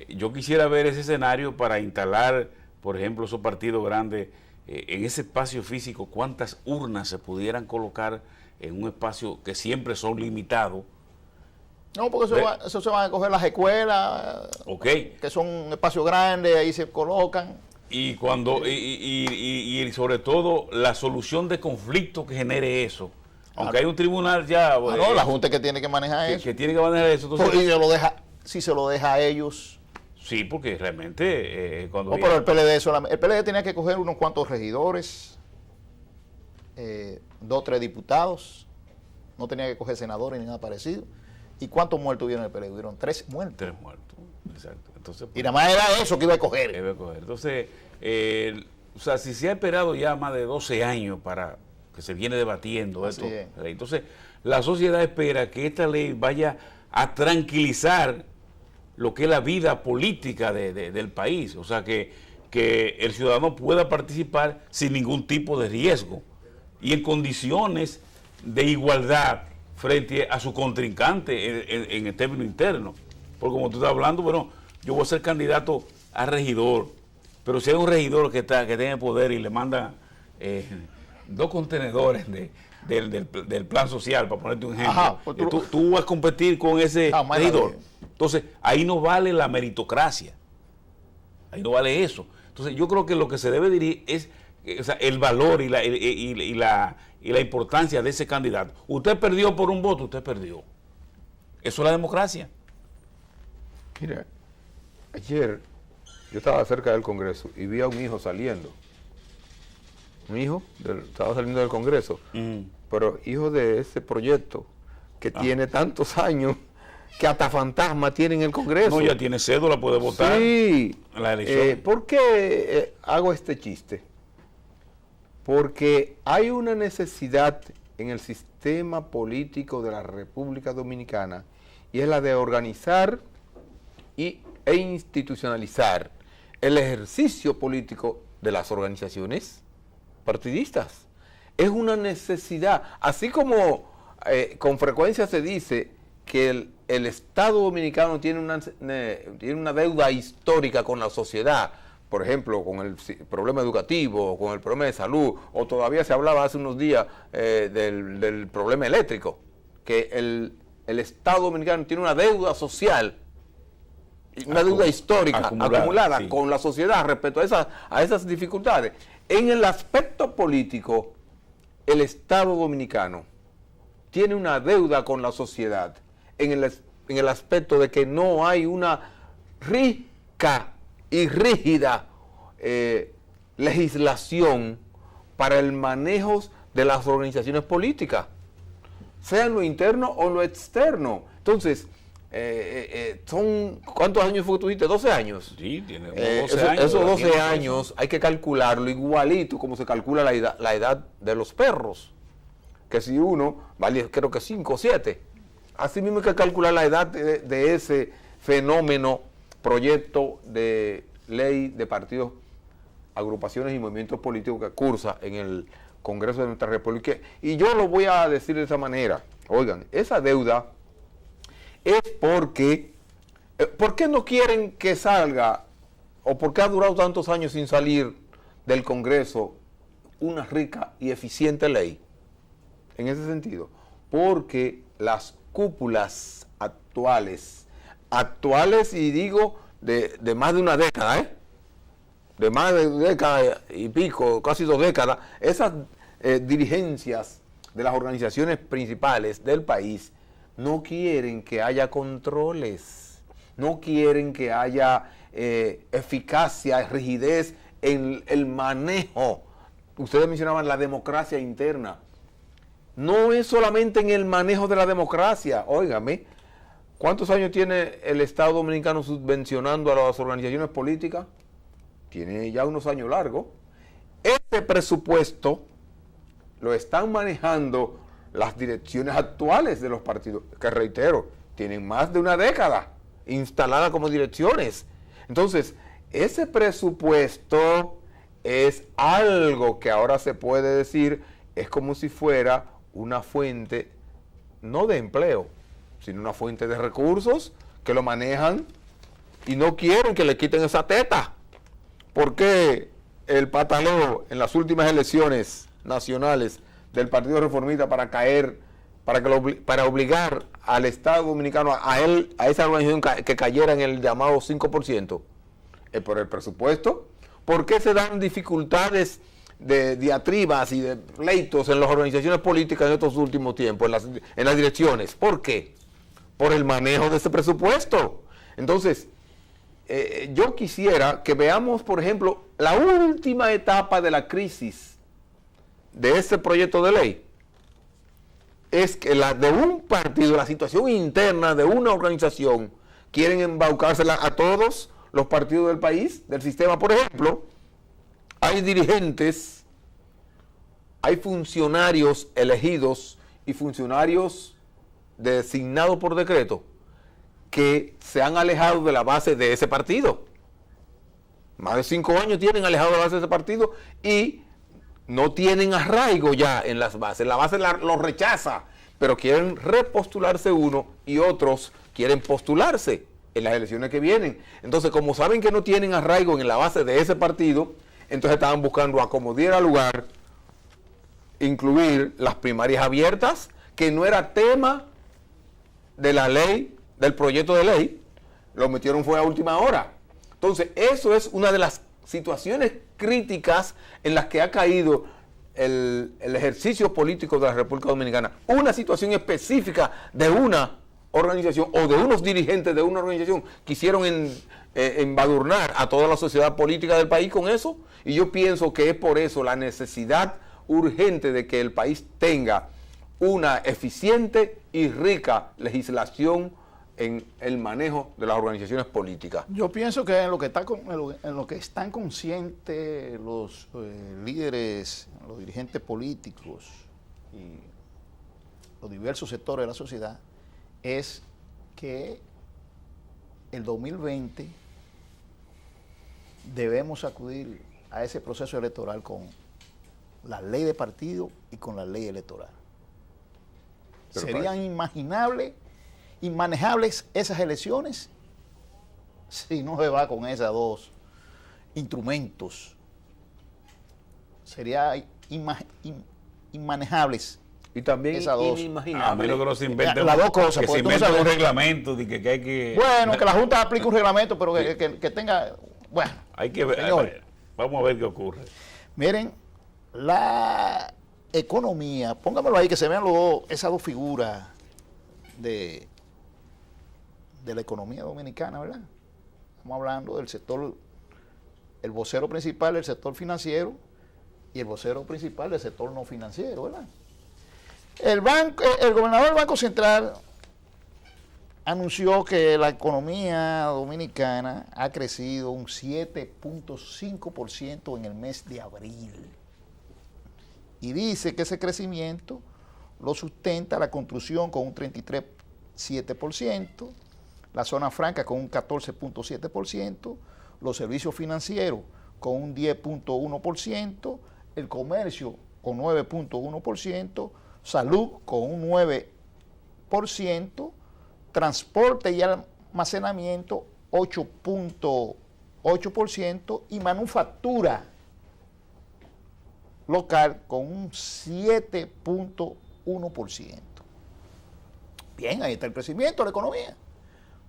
yo quisiera ver ese escenario para instalar, por ejemplo, esos partidos grandes, en ese espacio físico, cuántas urnas se pudieran colocar en un espacio que siempre son limitados. No, porque eso se van a coger las escuelas, que son un espacio grande, ahí se colocan. Y cuando y sobre todo la solución de conflictos que genere eso. Aunque hay un tribunal ya. No, la Junta que tiene que manejar eso. Que tiene que manejar eso. Entonces, si se lo deja a ellos. Sí, porque realmente cuando. No, pero el PLD tenía que coger unos cuantos regidores, 2 o 3 diputados, no tenía que coger senadores ni nada parecido. ¿Y cuántos muertos hubieron en el PLD? Hubieron 3 muertos. 3 muertos. Exacto. Entonces, Y nada más era eso que iba a coger. Entonces, o sea, si se ha esperado ya más de 12 años para que se viene debatiendo Así esto, es. entonces la sociedad espera que esta ley vaya a tranquilizar lo que es la vida política del país, o sea, que el ciudadano pueda participar sin ningún tipo de riesgo y en condiciones de igualdad frente a su contrincante en el término interno. Porque como tú estás hablando, bueno, yo voy a ser candidato a regidor, pero si hay un regidor que tiene poder y le manda 2 contenedores del plan social, para ponerte un ejemplo, Ajá, pues tú vas a competir con ese regidor. Entonces, ahí no vale la meritocracia. Ahí no vale eso. Entonces, yo creo que lo que se debe dirigir es o sea, el valor y la importancia de ese candidato. Usted perdió por un voto, usted perdió. Eso es la democracia. Mira, ayer yo estaba cerca del Congreso y vi a un hijo saliendo. Un hijo estaba saliendo del Congreso, pero hijo de ese proyecto que tiene tantos años que hasta fantasma tiene en el Congreso. No, ya tiene cédula, puede votar. Sí. En la elección. ¿Por qué hago este chiste? Porque hay una necesidad en el sistema político de la República Dominicana y es la de organizar e institucionalizar el ejercicio político de las organizaciones partidistas. Es una necesidad, así como con frecuencia se dice que el Estado Dominicano tiene una deuda histórica con la sociedad, por ejemplo, con el problema educativo, con el problema de salud, o todavía se hablaba hace unos días del problema eléctrico, que el Estado Dominicano tiene una deuda social, una deuda histórica acumulada sí, con la sociedad respecto a esas dificultades. En el aspecto político, el Estado Dominicano tiene una deuda con la sociedad en el aspecto de que no hay una rica y rígida legislación para el manejo de las organizaciones políticas, sea en lo interno o en lo externo. Entonces, ¿cuántos años fue que tú dijiste? 12 años. Sí, tiene 12 años. Esos 12 años hay que calcularlo igualito como se calcula la edad de los perros. Que si uno vale, creo que 5 o 7. Así mismo hay que calcular la edad de ese fenómeno, proyecto de ley de partidos, agrupaciones y movimientos políticos que cursa en el Congreso de nuestra República. Y yo lo voy a decir de esa manera. Oigan, esa deuda es porque, ¿por qué no quieren que salga, o por qué ha durado tantos años sin salir del Congreso una rica y eficiente ley? En ese sentido, porque las cúpulas actuales y digo de más de una década, de más de una década y pico, casi 2 décadas, esas dirigencias de las organizaciones principales del país no quieren que haya controles, no quieren que haya eficacia, rigidez en el manejo. Ustedes mencionaban la democracia interna. No es solamente en el manejo de la democracia. Óigame, ¿cuántos años tiene el Estado Dominicano subvencionando a las organizaciones políticas? Tiene ya unos años largos. Este presupuesto lo están manejando las direcciones actuales de los partidos, que reitero, tienen más de una década instaladas como direcciones. Entonces, ese presupuesto es algo que ahora se puede decir, es como si fuera una fuente, no de empleo, sino una fuente de recursos que lo manejan y no quieren que le quiten esa teta. Porque el pataleo en las últimas elecciones nacionales del Partido Reformista para obligar al Estado Dominicano a esa organización que cayera en el llamado 5%, es por el presupuesto? ¿Por qué se dan dificultades de diatribas y de pleitos en las organizaciones políticas en estos últimos tiempos, en las direcciones? ¿Por qué? Por el manejo de ese presupuesto. Entonces, yo quisiera que veamos, por ejemplo, la última etapa de la crisis de ese proyecto de ley. Es que la de un partido, la situación interna de una organización quieren embaucársela a todos los partidos del país, del sistema. Por ejemplo, hay dirigentes, hay funcionarios elegidos y funcionarios designados por decreto que se han alejado de la base de ese partido. Más de 5 años tienen alejados de la base de ese partido y no tienen arraigo ya en las bases. La base los rechaza, pero quieren repostularse uno y otros quieren postularse en las elecciones que vienen. Entonces, como saben que no tienen arraigo en la base de ese partido, entonces estaban buscando a como diera lugar incluir las primarias abiertas, que no era tema de la ley, del proyecto de ley, lo metieron fue a última hora. Entonces, eso es una de las situaciones críticas en las que ha caído el ejercicio político de la República Dominicana. Una situación específica de una organización o de unos dirigentes de una organización quisieron embadurnar a toda la sociedad política del país con eso, y yo pienso que es por eso la necesidad urgente de que el país tenga una eficiente y rica legislación en el manejo de las organizaciones políticas. Yo pienso que en lo que están conscientes los líderes, los dirigentes políticos y los diversos sectores de la sociedad es que el 2020 debemos acudir a ese proceso electoral con la ley de partido y con la ley electoral. Pero Serían inmanejables esas elecciones si no se va con esos dos instrumentos. Sería inmanejables. Y también esas dos. A menos que no se inventen, Las dos cosas, que porque se tú no inventen un sabes. reglamento de que hay que... Bueno, que la Junta aplique un reglamento, pero que tenga... Bueno, Hay que ver, señor, vamos a ver qué ocurre. miren, la economía, póngamelo ahí que se vean esas dos figuras de la economía dominicana, ¿verdad? Estamos hablando del sector, el vocero principal del sector financiero y el vocero principal del sector no financiero, ¿verdad? El gobernador del Banco Central anunció que la economía dominicana ha crecido un 7.5% en el mes de abril. Y dice que ese crecimiento lo sustenta la construcción con un 33.7%, la zona franca con un 14.7%, los servicios financieros con un 10.1%, el comercio con 9.1%, salud con un 9%, transporte y almacenamiento 8.8% y manufactura local con un 7.1%. Bien, ahí está el crecimiento de la economía.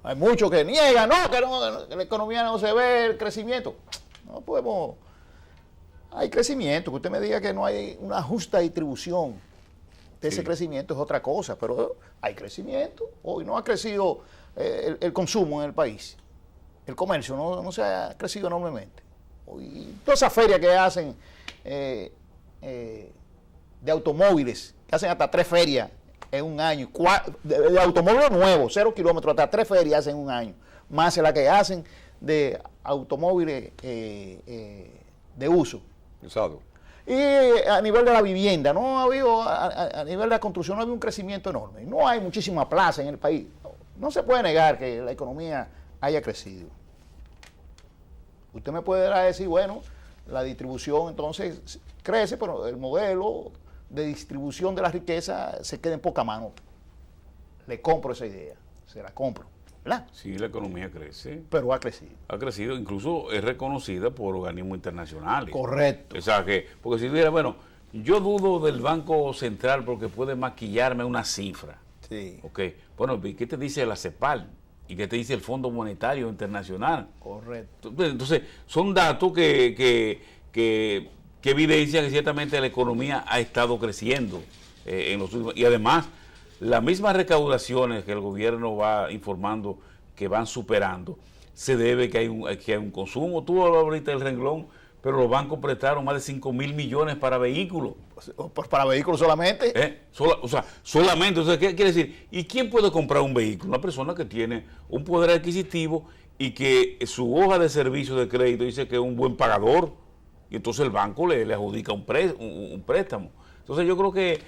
Hay muchos que niegan, que la economía no se ve el crecimiento. No podemos. Hay crecimiento, que usted me diga que no hay una justa distribución de ese crecimiento es otra cosa, pero hay crecimiento. Hoy no ha crecido el consumo en el país. El comercio no se ha crecido enormemente. Hoy, todas esas ferias que hacen de automóviles, que hacen hasta 3 ferias en un año, de automóviles nuevos, 0 kilómetros, hasta 3 ferias hacen en un año, más la que hacen de automóviles de uso. Usado. Y a nivel de la vivienda, no ha habido, a nivel de la construcción no ha habido un crecimiento enorme. No hay muchísima plaza en el país. No se puede negar que la economía haya crecido. Usted me puede decir, bueno, la distribución entonces crece, pero el modelo de distribución de la riqueza se queda en poca mano. Le compro esa idea, se la compro, ¿verdad? Sí, la economía crece. Pero ha crecido. Ha crecido, incluso es reconocida por organismos internacionales. Correcto. O sea que, porque si dijera, bueno, yo dudo del Banco Central porque puede maquillarme una cifra. Sí. Ok, bueno, ¿y qué te dice la CEPAL? ¿Y qué te dice el Fondo Monetario Internacional? Correcto. Entonces, son datos que evidencian que ciertamente la economía ha estado creciendo en los últimos, y además las mismas recaudaciones que el gobierno va informando que van superando, se debe que hay un consumo. Tú ahorita el renglón pero los bancos prestaron más de 5.000 millones para vehículos. Pues para vehículos solamente. O sea, solamente. O sea, ¿qué quiere decir? ¿Y quién puede comprar un vehículo? Una persona que tiene un poder adquisitivo y que su hoja de servicio de crédito dice que es un buen pagador, y entonces el banco le adjudica un préstamo. Entonces yo creo que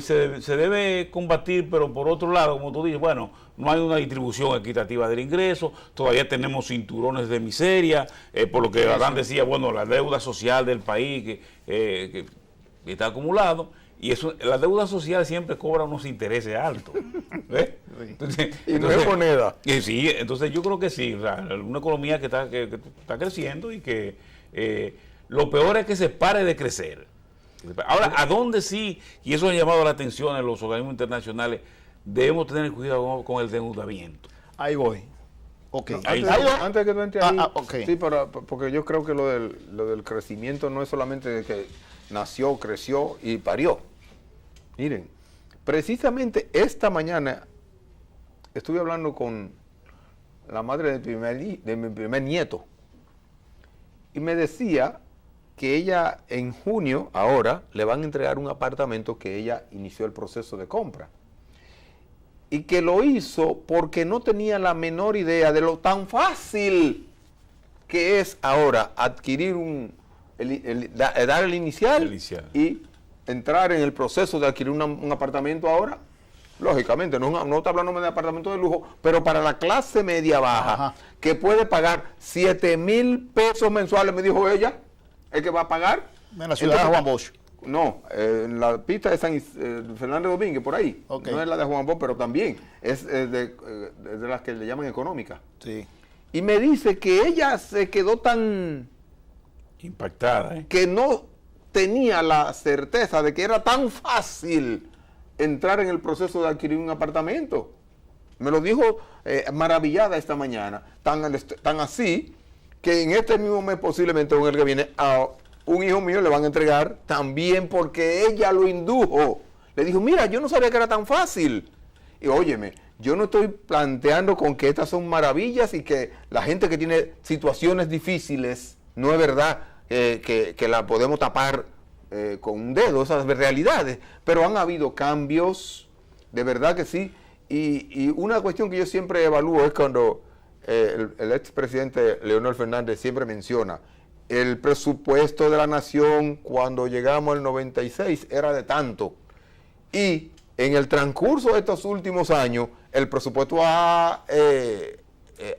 se debe combatir, pero por otro lado, como tú dices, bueno, no hay una distribución equitativa del ingreso, todavía tenemos cinturones de miseria, por lo que Adán decía, bueno, la deuda social del país que está acumulado, y eso, la deuda social siempre cobra unos intereses altos. Entonces, y no es moneda. Sí, entonces yo creo que sí, o sea, una economía que está creciendo y que lo peor es que se pare de crecer. Ahora, ¿a dónde sí? Y eso ha llamado la atención en los organismos internacionales. Debemos tener cuidado con el endeudamiento. Ahí voy. Ok. Antes de que tú entres ahí, okay. sí, porque yo creo que lo del crecimiento no es solamente de que nació, creció y parió. Miren, precisamente esta mañana estuve hablando con la madre de mi primer nieto y me decía que ella en junio, ahora, le van a entregar un apartamento que ella inició el proceso de compra. Y que lo hizo porque no tenía la menor idea de lo tan fácil que es ahora adquirir dar el inicial y entrar en el proceso de adquirir un apartamento ahora. Lógicamente, no está hablando de apartamento de lujo, pero para la clase media baja, ajá, que puede pagar 7,000 pesos mensuales, me dijo ella, el que va a pagar. En la ciudad de Juan Bosch. No, en la pista de San Fernández Domínguez, por ahí. Okay. No es la de Juan Bosch, pero también es de las que le llaman económicas. Sí. Y me dice que ella se quedó tan impactada, que no tenía la certeza de que era tan fácil entrar en el proceso de adquirir un apartamento. Me lo dijo maravillada esta mañana, tan así que en este mismo mes, posiblemente o en el que viene, a un hijo mío le van a entregar también porque ella lo indujo. Le dijo, mira, yo no sabía que era tan fácil. Y óyeme, yo no estoy planteando con que estas son maravillas y que la gente que tiene situaciones difíciles, no es verdad que la podemos tapar con un dedo, esas realidades, pero han habido cambios, de verdad que sí. Y una cuestión que yo siempre evalúo es cuando el expresidente Leonel Fernández siempre menciona el presupuesto de la nación cuando llegamos al 96 era de tanto, y en el transcurso de estos últimos años el presupuesto ha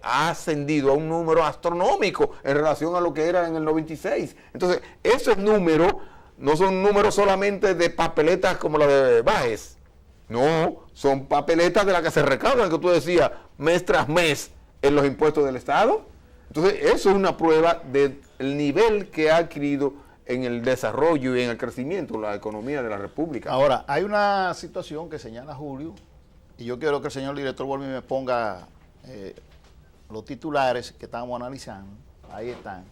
ascendido a un número astronómico en relación a lo que era en el 96. Entonces esos números no son números solamente de papeletas como la de Báez, no, son papeletas de las que se recaudan, que tú decías, mes tras mes en los impuestos del Estado. Entonces eso es una prueba del nivel que ha adquirido en el desarrollo y en el crecimiento la economía de la República. Ahora, hay una situación que señala Julio, y yo quiero que el señor director Volmi me ponga los titulares que estamos analizando. Ahí están.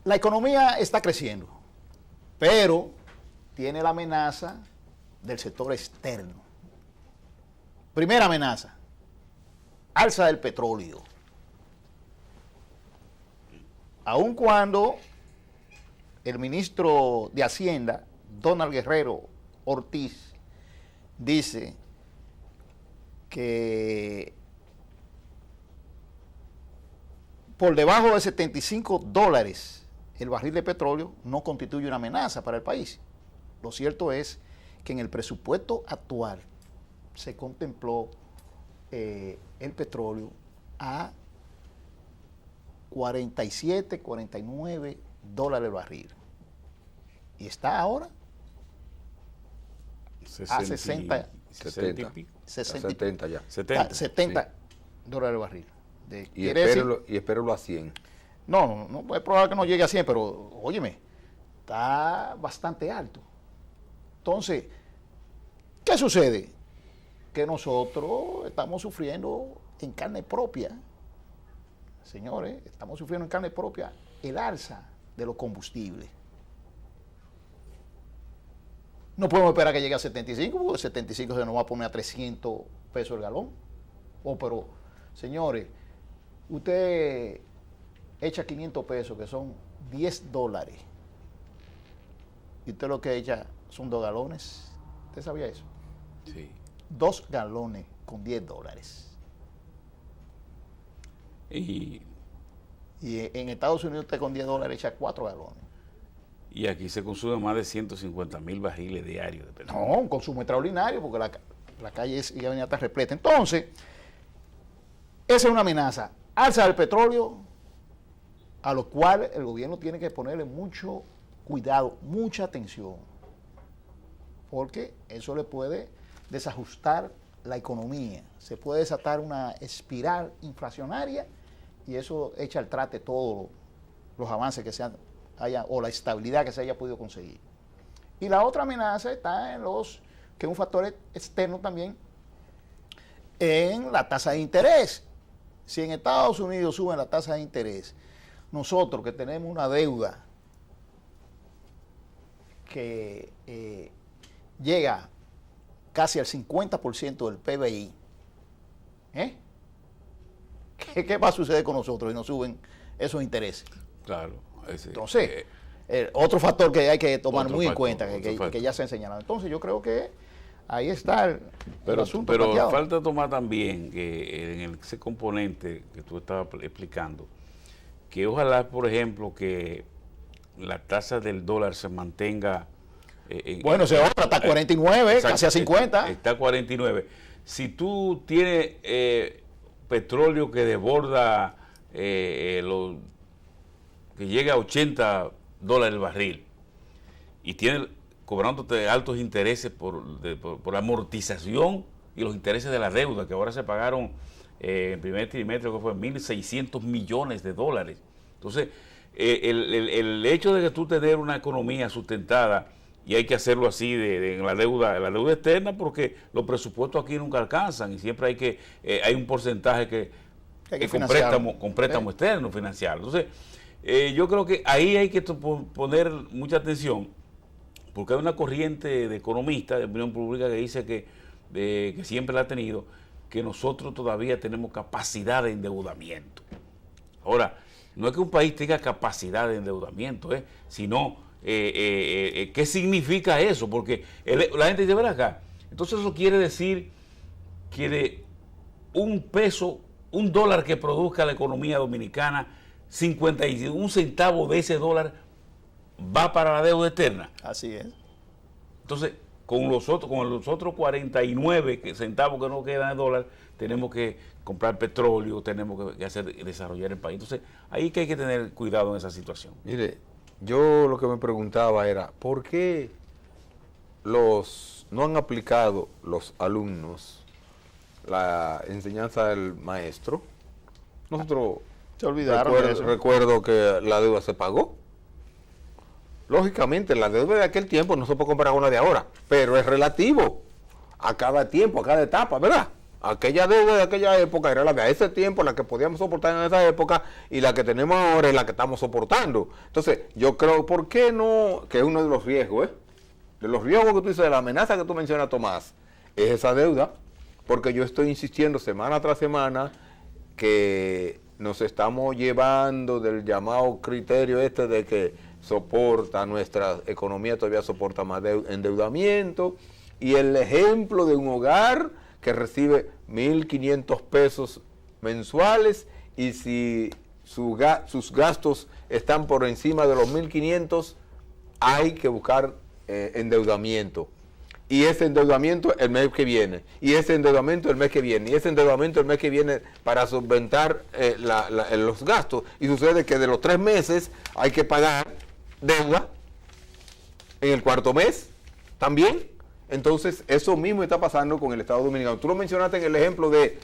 La economía está creciendo, pero tiene la amenaza del sector externo. Primera amenaza, alza del petróleo. Aun cuando el ministro de Hacienda, Donald Guerrero Ortiz, dice que por debajo de $75 el barril de petróleo no constituye una amenaza para el país. Lo cierto es que en el presupuesto actual se contempló el petróleo a 47, 49 dólares el barril. Y está ahora a 60 ya. 70 dólares el barril. Y espéralo a 100. No, es probable que no llegue a 100, pero óyeme, está bastante alto. Entonces, ¿qué sucede? Que nosotros estamos sufriendo en carne propia, señores, estamos sufriendo en carne propia el alza de los combustibles. No podemos esperar que llegue a 75, porque 75 se nos va a poner a 300 pesos el galón. Pero, señores, usted echa 500 pesos, que son $10. Y usted lo que echa son 2 galones. ¿Usted sabía eso? Sí. 2 galones con $10. Y en Estados Unidos usted con $10 echa 4 galones. Y aquí se consume más de 150,000 barriles diarios de petróleo. No, un consumo extraordinario porque la calle y la avenida está repleta. Entonces, esa es una amenaza. Alza del petróleo, a lo cual el gobierno tiene que ponerle mucho cuidado, mucha atención, porque eso le puede desajustar la economía, se puede desatar una espiral inflacionaria y eso echa al traste todos los avances que o la estabilidad que se haya podido conseguir. Y la otra amenaza está que es un factor externo también, en la tasa de interés. Si en Estados Unidos suben la tasa de interés, nosotros que tenemos una deuda que llega casi al 50% del PBI, ¿qué va a suceder con nosotros si nos suben esos intereses? Claro. Entonces, otro factor que hay que tomar muy en cuenta, que factor. ya se ha señalado. Entonces, yo creo que ahí está el asunto. Pero planteado. falta tomar también que en ese componente que tú estabas explicando, que ojalá, por ejemplo, que la tasa del dólar se mantenga. Bueno, se va hasta 49, exacto, casi a 50. Está a 49. Si tú tienes petróleo que desborda, que llega a $80 el barril, y tiene cobrándote altos intereses por amortización y los intereses de la deuda, que ahora se pagaron en primer trimestre, que fue $1.600 millones. Entonces, el hecho de que tú te des una economía sustentada, y hay que hacerlo así en la deuda externa, porque los presupuestos aquí nunca alcanzan y siempre hay un porcentaje que con préstamo externo financiarlo. Entonces, yo creo que ahí hay que poner mucha atención, porque hay una corriente de economistas de opinión pública que dice que siempre la ha tenido, que nosotros todavía tenemos capacidad de endeudamiento. Ahora, no es que un país tenga capacidad de endeudamiento, sino ¿qué significa eso? Porque la gente dice, ven acá, entonces eso quiere decir que de un dólar que produzca la economía dominicana, 51 centavos de ese dólar va para la deuda externa. Así es. Entonces, con los otros 49 centavos que no quedan de dólar, tenemos que comprar petróleo, tenemos que desarrollar el país. Entonces, ahí que hay que tener cuidado en esa situación. Mire, yo lo que me preguntaba era, ¿por qué no han aplicado los alumnos la enseñanza del maestro? Nosotros Se olvidaron de eso. recuerdo que la deuda se pagó. Lógicamente, la deuda de aquel tiempo no se puede comparar con la de ahora, pero es relativo a cada tiempo, a cada etapa, ¿verdad? Aquella deuda de aquella época era la de ese tiempo, la que podíamos soportar en esa época, y la que tenemos ahora es la que estamos soportando. Entonces, yo creo, ¿por qué no? Que es uno de los riesgos, de los riesgos que tú dices, de la amenaza que tú mencionas, Tomás, es esa deuda, porque yo estoy insistiendo semana tras semana que nos estamos llevando del llamado criterio de que soporta, nuestra economía todavía soporta más endeudamiento, y el ejemplo de un hogar que recibe 1.500 pesos mensuales, y si sus gastos están por encima de los 1.500, hay que buscar endeudamiento. Y ese endeudamiento el mes que viene, y ese endeudamiento el mes que viene, y ese endeudamiento el mes que viene para solventar los gastos. Y sucede que de los 3 meses hay que pagar deuda en el cuarto mes también. Entonces, eso mismo está pasando con el Estado Dominicano. Tú lo mencionaste en el ejemplo de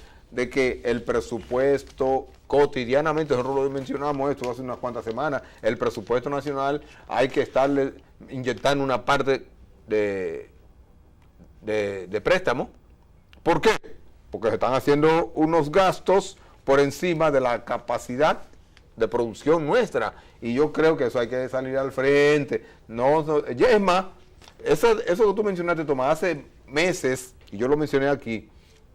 que el presupuesto cotidianamente, nosotros lo mencionamos esto hace unas cuantas semanas, el presupuesto nacional hay que estarle inyectando una parte de préstamo. ¿Por qué? Porque se están haciendo unos gastos por encima de la capacidad de producción nuestra, y yo creo que eso hay que salir al frente. Es más, eso que tú mencionaste, Tomás, hace meses, y yo lo mencioné aquí,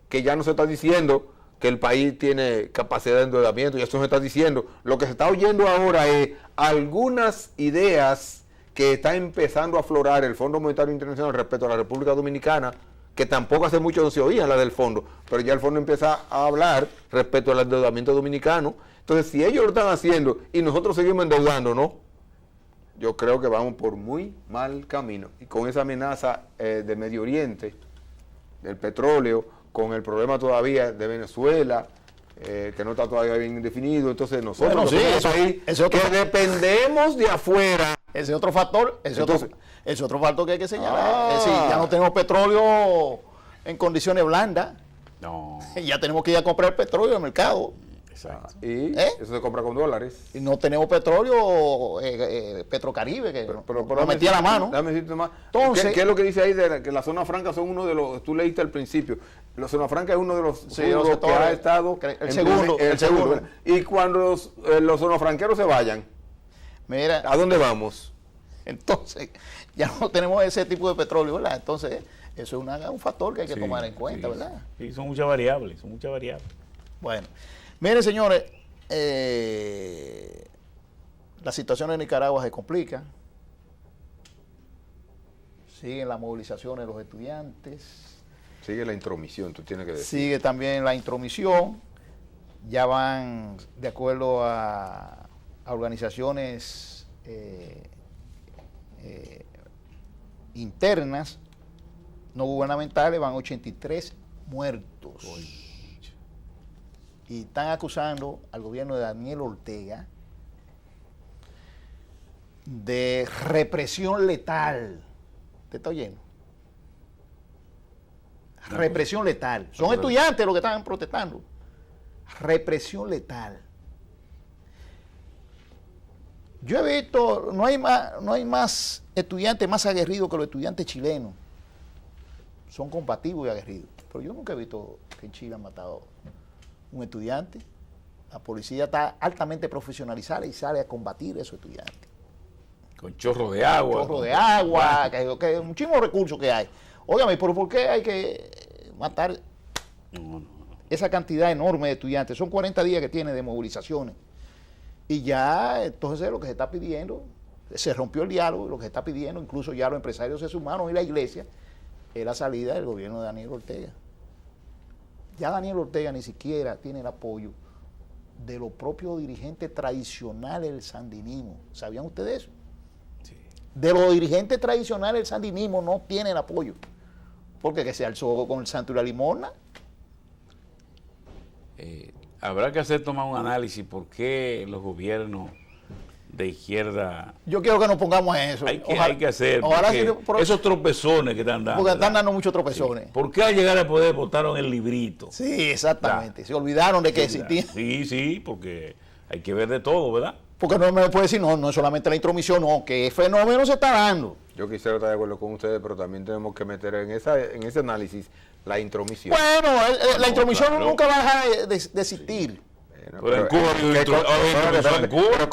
que ya no se está diciendo que el país tiene capacidad de endeudamiento, y eso se está diciendo. Lo que se está oyendo ahora es algunas ideas que está empezando a aflorar el Fondo Monetario Internacional respecto a la República Dominicana, que tampoco hace mucho no se oía la del fondo, pero ya el fondo empieza a hablar respecto al endeudamiento dominicano. Entonces, si ellos lo están haciendo y nosotros seguimos endeudando, ¿no? Yo creo que vamos por muy mal camino. Y con esa amenaza de Medio Oriente, del petróleo, con el problema todavía de Venezuela, que no está todavía bien definido, entonces nosotros Bueno, sí, somos un país que dependemos de afuera. Ese otro factor, Entonces, ese otro factor que hay que señalar. Es decir, ya no tenemos petróleo en condiciones blandas. No, Ya tenemos que ir a comprar petróleo al mercado. exacto. Y eso se compra con dólares. Y no tenemos petróleo Petrocaribe, que Pero nos metía la mano. Dame decirte más. Entonces, ¿Qué es lo que dice ahí de que las zonas francas son uno de los, tú leíste al principio, la zona franca es uno de los Sí, los rubros que sectores, ha estado el segundo, el segundo. ¿verdad? Y cuando los zonafranqueros se vayan, Mira, ¿a dónde vamos? entonces, ya no tenemos ese tipo de petróleo, ¿verdad? Entonces, eso es un factor que hay que Sí, tomar en cuenta, sí, ¿verdad? Sí, son muchas variables, son muchas variables. Bueno, miren, señores, la situación en Nicaragua se complica. Siguen las movilizaciones de los estudiantes. Sigue la intromisión, tú tienes que decir. Sigue también la intromisión. Ya van, de acuerdo a organizaciones internas, no gubernamentales, van 83 muertos. Y están acusando al gobierno de Daniel Ortega de represión letal. ¿Te está oyendo? Represión letal. Son estudiantes los que están protestando. Represión letal. Yo he visto, no hay más estudiantes más aguerridos que los estudiantes chilenos. Son combativos y aguerridos. Pero yo nunca he visto que en Chile han matado un estudiante. La policía está altamente profesionalizada y sale a combatir a esos estudiantes. Con chorro de agua. Chorro de agua, que muchísimos recursos que hay. Óigame, pero ¿por qué hay que matar No. esa cantidad enorme de estudiantes? Son 40 días que tiene de movilizaciones. Y ya, entonces lo que se está pidiendo, se rompió el diálogo, lo que se está pidiendo, incluso ya los empresarios se sumaron y la iglesia, es la salida del gobierno de Daniel Ortega. Ya Daniel Ortega ni siquiera tiene el apoyo de los propios dirigentes tradicionales del sandinismo. ¿Sabían ustedes eso? Sí. De los dirigentes tradicionales del sandinismo no tiene el apoyo. Porque que se alzó con el santo y la limosna. Habrá que tomar un análisis por qué los gobiernos de izquierda Yo quiero que nos pongamos en eso. hay que hacer Ojalá porque esos tropezones que están dando. porque están ¿verdad? dando muchos tropezones. Sí. ¿Por qué al llegar al poder votaron el librito? Sí, exactamente. Se olvidaron de que existía. Sí, porque hay que ver de todo, ¿verdad? Porque no me puede decir, no es solamente la intromisión, no, que el fenómeno se está dando. Yo quisiera estar de acuerdo con ustedes, pero también tenemos que meter en ese análisis la intromisión. Bueno, la intromisión claro. nunca va a dejar de existir. Pero en Cuba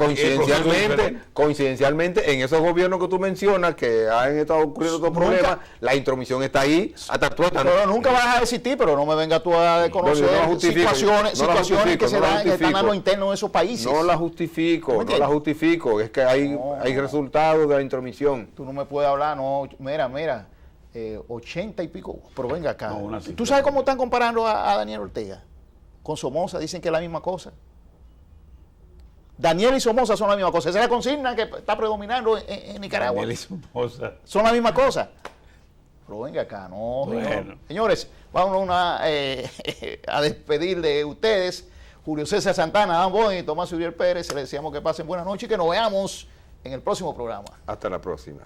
coincidencialmente, en esos gobiernos que tú mencionas que han estado ocurriendo estos problemas, la intromisión está ahí hasta tuétano. Pero nunca va a dejar de existir, pero no me venga tú a desconocer situaciones que se dan, que están a lo interno de esos países. No la justifico, es que hay resultados de la intromisión. Tú no me puedes hablar, no, mira, 80 y pico, pero venga acá. No, ¿Tú sabes cómo están comparando a Daniel Ortega? Con Somoza, dicen que es la misma cosa. Daniel y Somoza son la misma cosa. Esa es la consigna que está predominando en Nicaragua. Daniel y Somoza. Son la misma cosa. Pero venga acá, no. Bueno. Señores, vamos a despedir de ustedes. Julio César Santana, Dan Boy y Tomás Uriel Pérez. Les deseamos que pasen buenas noches y que nos veamos en el próximo programa. Hasta la próxima.